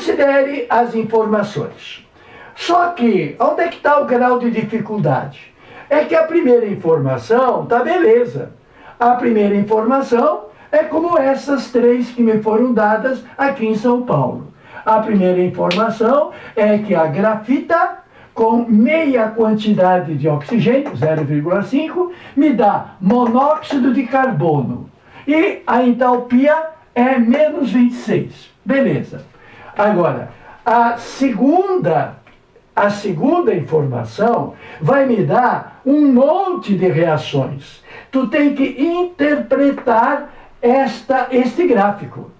Considere as informações. Só que, onde é que está o grau de dificuldade? É que a primeira informação tá beleza. A primeira informação é como essas três que me foram dadas aqui em São Paulo. A primeira informação é que a grafita com meia quantidade de oxigênio, 0,5, me dá monóxido de carbono. E a entalpia é menos 26. Beleza. Agora, a segunda informação vai me dar um monte de reações. Tu tem que interpretar este gráfico.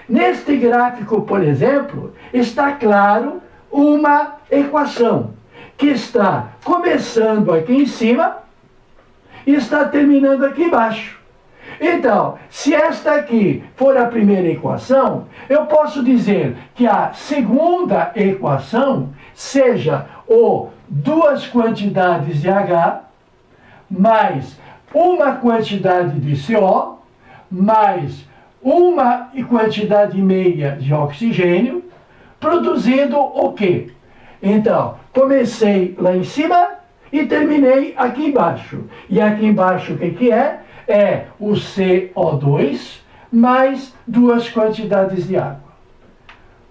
Neste gráfico, por exemplo, está claro uma equação que está começando aqui em cima e está terminando aqui embaixo. Então, se esta aqui for a primeira equação, eu posso dizer que a segunda equação seja o duas quantidades de H mais uma quantidade de CO mais uma quantidade e meia de oxigênio, produzindo o quê? Então, comecei lá em cima e terminei aqui embaixo. E aqui embaixo o que é? É o CO2 mais duas quantidades de água.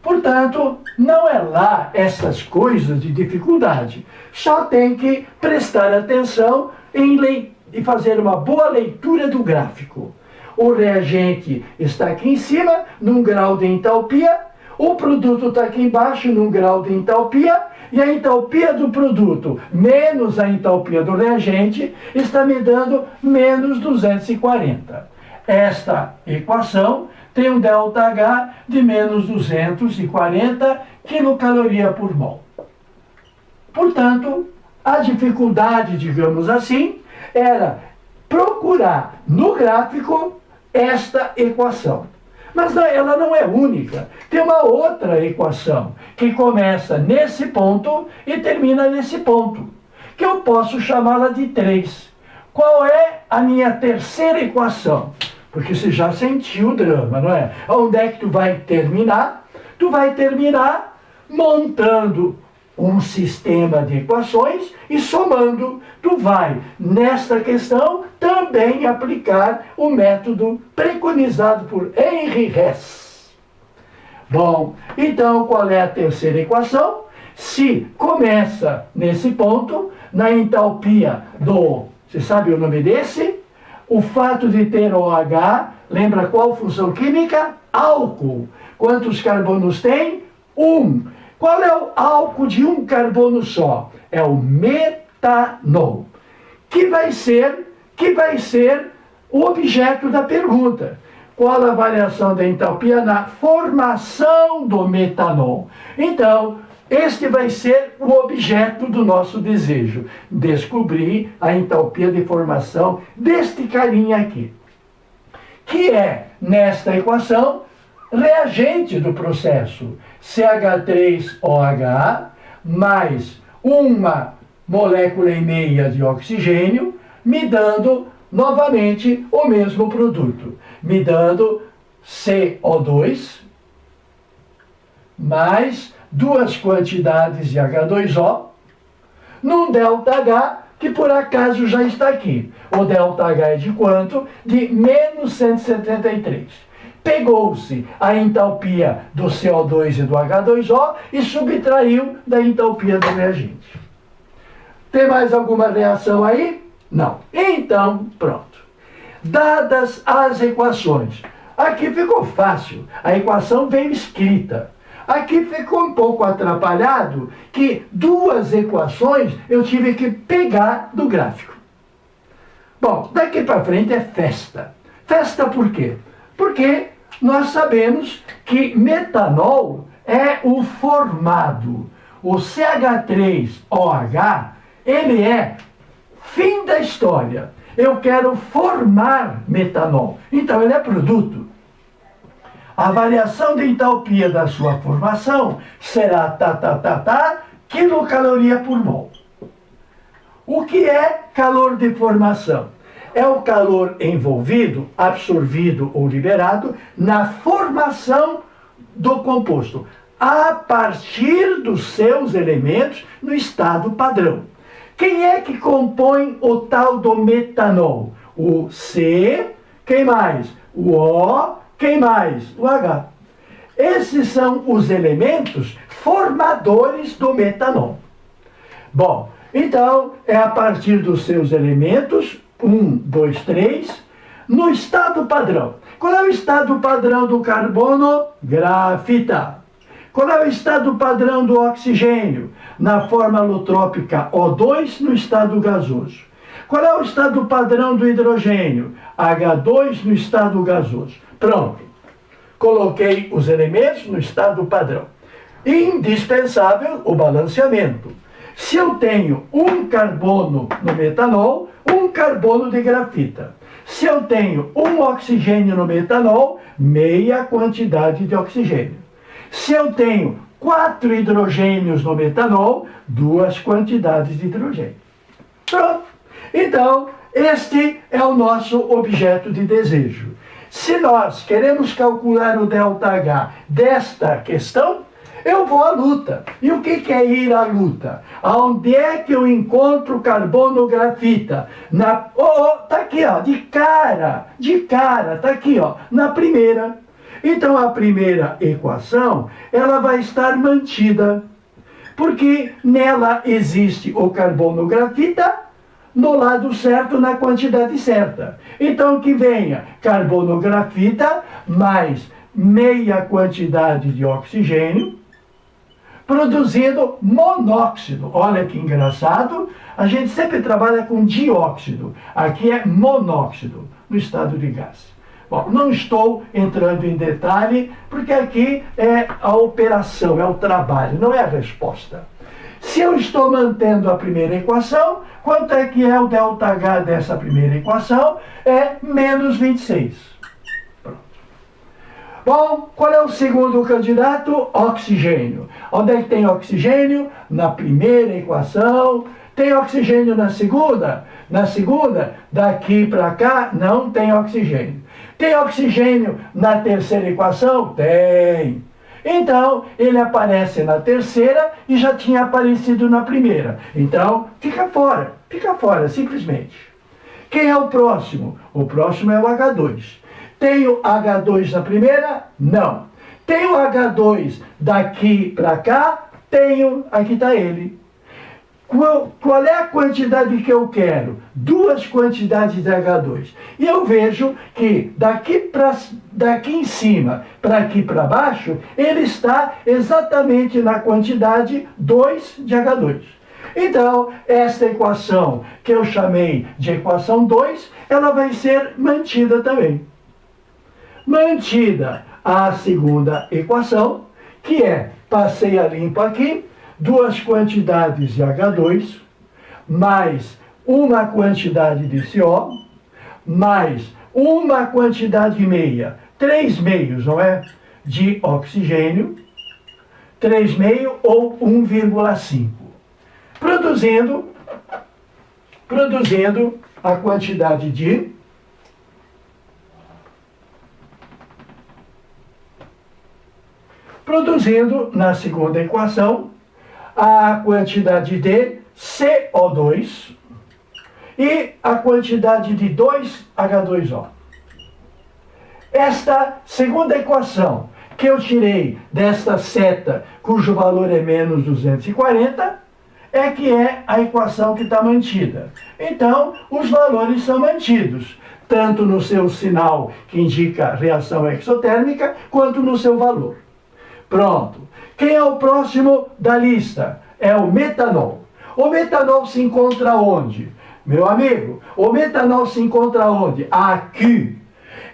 Portanto, não é lá essas coisas de dificuldade. Só tem que prestar atenção e fazer uma boa leitura do gráfico. O reagente está aqui em cima, num grau de entalpia. O produto está aqui embaixo, num grau de entalpia. E a entalpia do produto menos a entalpia do reagente está me dando menos 240. Esta equação tem um ΔH de menos 240 quilocaloria por mol. Portanto, a dificuldade, digamos assim, era procurar no gráfico esta equação. Mas ela não é única. Tem uma outra equação que começa nesse ponto e termina nesse ponto, que eu posso chamá-la de 3. Qual é a minha terceira equação? Porque você já sentiu o drama, não é? Onde é que tu vai terminar? Tu vai terminar montando um sistema de equações e somando. Tu vai, nesta questão, também aplicar o método preconizado por Henri Hess. Bom, então qual é a terceira equação? Se começa nesse ponto, na entalpia do... Você sabe o nome desse? O fato de ter OH, lembra qual função química? Álcool. Quantos carbonos tem? 1. Qual é o álcool de um carbono só? É o metanol, que vai ser o objeto da pergunta. Qual a variação da entalpia na formação do metanol? Então, este vai ser o objeto do nosso desejo, descobrir a entalpia de formação deste carinha aqui, que é, nesta equação, reagente do processo, CH3OH mais uma molécula e meia de oxigênio, me dando novamente o mesmo produto, me dando CO2 mais duas quantidades de H2O num ΔH que por acaso já está aqui. O ΔH é de quanto? De menos 173. Pegou-se a entalpia do CO2 e do H2O e subtraiu da entalpia do reagente. Tem mais alguma reação aí? Não. Então, pronto. Dadas as equações, aqui ficou fácil, a equação veio escrita. Aqui ficou um pouco atrapalhado que duas equações eu tive que pegar do gráfico. Bom, daqui para frente é festa. Festa por quê? Porque nós sabemos que metanol é o formado. O CH3OH, ele é fim da história. Eu quero formar metanol. Então ele é produto. A variação de entalpia da sua formação será quilocaloria por mol. O que é calor de formação? É o calor envolvido, absorvido ou liberado na formação do composto. a partir dos seus elementos no estado padrão. Quem é que compõe o tal do metanol? O C, quem mais? O O, quem mais? O H. Esses são os elementos formadores do metanol. Bom, então é a partir dos seus elementos, 1, 2, 3, no estado padrão. Qual é o estado padrão do carbono? Grafita. Qual é o estado padrão do oxigênio? Na forma alotrópica O2 no estado gasoso. Qual é o estado padrão do hidrogênio? H2 no estado gasoso. Pronto. Coloquei os elementos no estado padrão. Indispensável o balanceamento. Se eu tenho um carbono no metanol, um carbono de grafita. Se eu tenho um oxigênio no metanol, meia quantidade de oxigênio. Se eu tenho 4 hidrogênios no metanol, 2 quantidades de hidrogênio. Pronto. Então, este é o nosso objeto de desejo. Se nós queremos calcular o ΔH desta questão, eu vou à luta. E o que é ir à luta? Aonde é que eu encontro carbono grafita? Tá aqui, ó, de cara, tá aqui, ó, na primeira. Então a primeira equação, ela vai estar mantida, porque nela existe o carbono grafita no lado certo, na quantidade certa. Então que venha carbono grafita mais meia quantidade de oxigênio, produzindo monóxido. Olha que engraçado, a gente sempre trabalha com dióxido, aqui é monóxido, no estado de gás. Bom, não estou entrando em detalhe, porque aqui é a operação, é o trabalho, não é a resposta. Se eu estou mantendo a primeira equação, quanto é que é o ΔH dessa primeira equação? É menos 26. Pronto. Bom, qual é o segundo candidato? Oxigênio. Onde é que tem oxigênio? Na primeira equação. Tem oxigênio na segunda? Na segunda, daqui para cá, não tem oxigênio. Tem oxigênio na terceira equação? Tem. Então, ele aparece na terceira e já tinha aparecido na primeira. Então, fica fora, simplesmente. Quem é o próximo? O próximo é o H2. Tem o H2 na primeira? Não. Tem o H2 daqui para cá? Tenho, aqui está ele. Qual é a quantidade que eu quero? 2 quantidades de H2. E eu vejo que daqui em cima para aqui para baixo, ele está exatamente na quantidade 2 de H2. Então, esta equação que eu chamei de equação 2, ela vai ser mantida também. Mantida a segunda equação, que é, passei a limpo aqui, 2 quantidades de H2, mais uma quantidade de CO, mais uma quantidade meia, 3 meios, não é? De oxigênio, 3 meio ou 1,5. Produzindo a quantidade de na segunda equação, a quantidade de CO2 e a quantidade de 2H2O. Esta segunda equação, que eu tirei desta seta, cujo valor é menos 240, é que é a equação que está mantida. Então, os valores são mantidos, tanto no seu sinal, que indica reação exotérmica, quanto no seu valor. Pronto. Quem é o próximo da lista? É o metanol. O metanol se encontra onde? Meu amigo, o metanol se encontra onde? Aqui.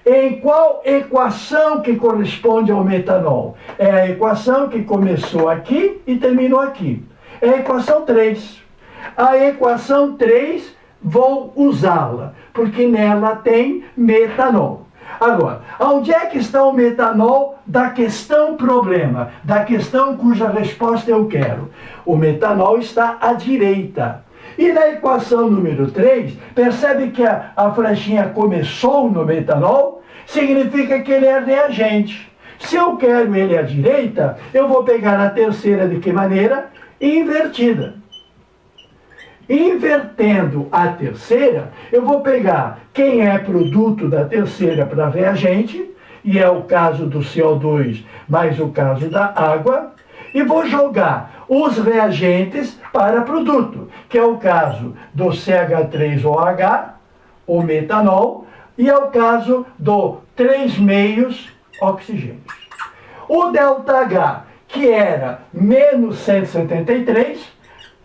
Em qual equação que corresponde ao metanol? É a equação que começou aqui e terminou aqui. É a equação 3. A equação 3, vou usá-la, porque nela tem metanol. Agora, onde é que está o metanol da questão problema, da questão cuja resposta eu quero? O metanol está à direita. E na equação número 3, percebe que a flechinha começou no metanol? Significa que ele é reagente. Se eu quero ele à direita, eu vou pegar a terceira de que maneira? Invertida. Invertendo a terceira, eu vou pegar quem é produto da terceira para reagente, e é o caso do CO2 mais o caso da água, e vou jogar os reagentes para produto, que é o caso do CH3OH, o metanol, e é o caso do 3,5 oxigênio. O ΔH, que era menos 173,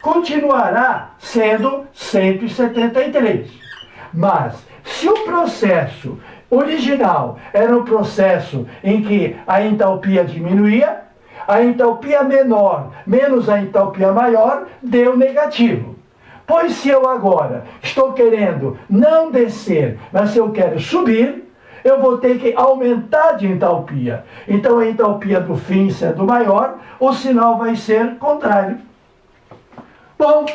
continuará sendo 173. Mas, se o processo original era um processo em que a entalpia diminuía, a entalpia menor menos a entalpia maior deu negativo. Pois se eu agora estou querendo não descer, mas se eu quero subir, eu vou ter que aumentar de entalpia. Então a entalpia do fim sendo maior, o sinal vai ser contrário. Bom,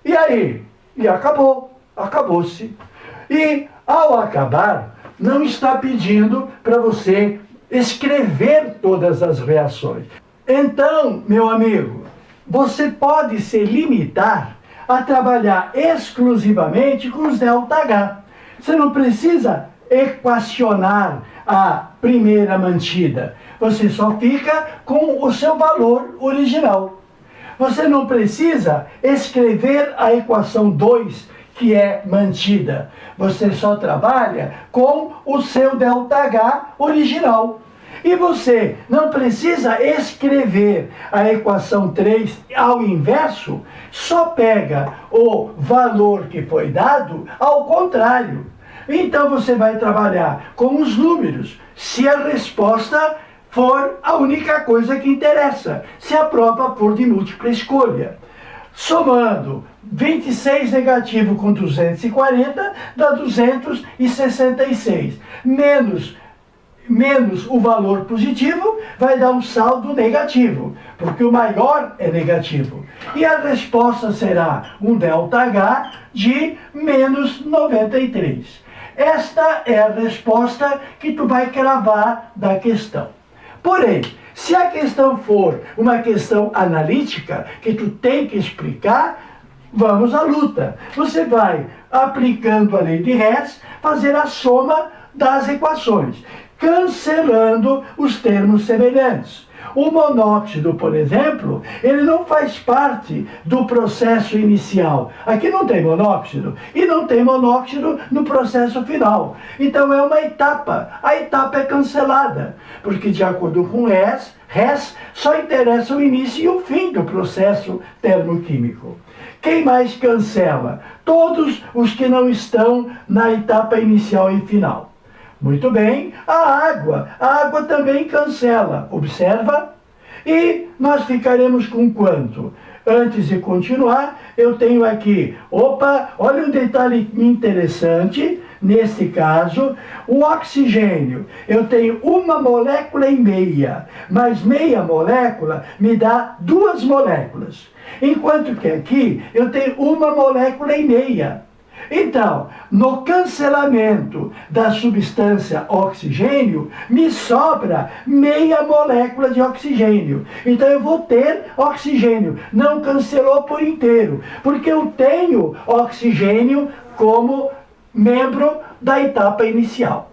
e aí? E acabou. Acabou-se. E ao acabar, não está pedindo para você escrever todas as reações. Então, meu amigo, você pode se limitar a trabalhar exclusivamente com os ΔH. Você não precisa equacionar a primeira mantida. Você só fica com o seu valor original. Você não precisa escrever a equação 2, que é mantida. Você só trabalha com o seu ΔH original. E você não precisa escrever a equação 3 ao inverso, só pega o valor que foi dado ao contrário. Então você vai trabalhar com os números, se a resposta for a única coisa que interessa, se a prova for de múltipla escolha. Somando 26 negativo com 240, dá 266. Menos o valor positivo, vai dar um saldo negativo, porque o maior é negativo. E a resposta será um ΔH de menos 93. Esta é a resposta que tu vai cravar da questão. Porém, se a questão for uma questão analítica, que tu tem que explicar, vamos à luta. Você vai, aplicando a lei de Hess, fazer a soma das equações, cancelando os termos semelhantes. O monóxido, por exemplo, ele não faz parte do processo inicial. Aqui não tem monóxido, e não tem monóxido no processo final. Então é uma etapa. A etapa é cancelada, porque de acordo com Hess, só interessa o início e o fim do processo termoquímico. Quem mais cancela? Todos os que não estão na etapa inicial e final. Muito bem, a água também cancela, observa? E nós ficaremos com quanto? Antes de continuar, eu tenho aqui, olha um detalhe interessante, nesse caso, o oxigênio, eu tenho 1,5 molécula, mas meia molécula me dá 2 moléculas, enquanto que aqui eu tenho 1,5 molécula. Então, no cancelamento da substância oxigênio, me sobra meia molécula de oxigênio. Então eu vou ter oxigênio. Não cancelou por inteiro, porque eu tenho oxigênio como membro da etapa inicial.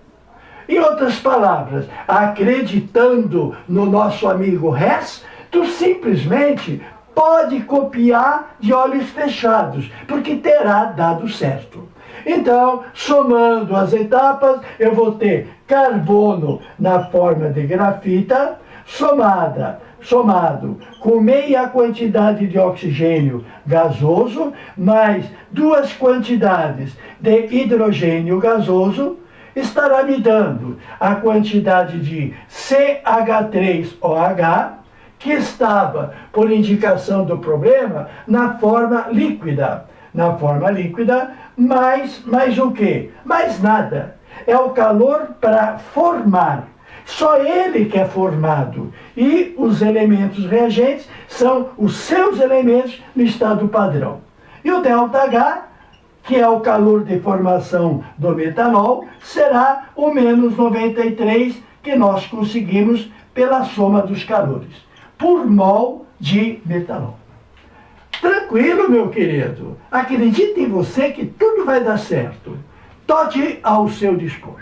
Em outras palavras, acreditando no nosso amigo Hess, tu simplesmente pode copiar de olhos fechados, porque terá dado certo. Então, somando as etapas, eu vou ter carbono na forma de grafita, somado com meia quantidade de oxigênio gasoso, mais 2 quantidades de hidrogênio gasoso, estará me dando a quantidade de CH3OH, que estava, por indicação do problema, na forma líquida. Na forma líquida, mais o quê? Mais nada. É o calor para formar. Só ele que é formado. E os elementos reagentes são os seus elementos no estado padrão. E o ΔH, que é o calor de formação do metanol, será o menos 93, que nós conseguimos pela soma dos calores, por mol de metanol. Tranquilo, meu querido. Acredite em você que tudo vai dar certo. Toque ao seu dispor.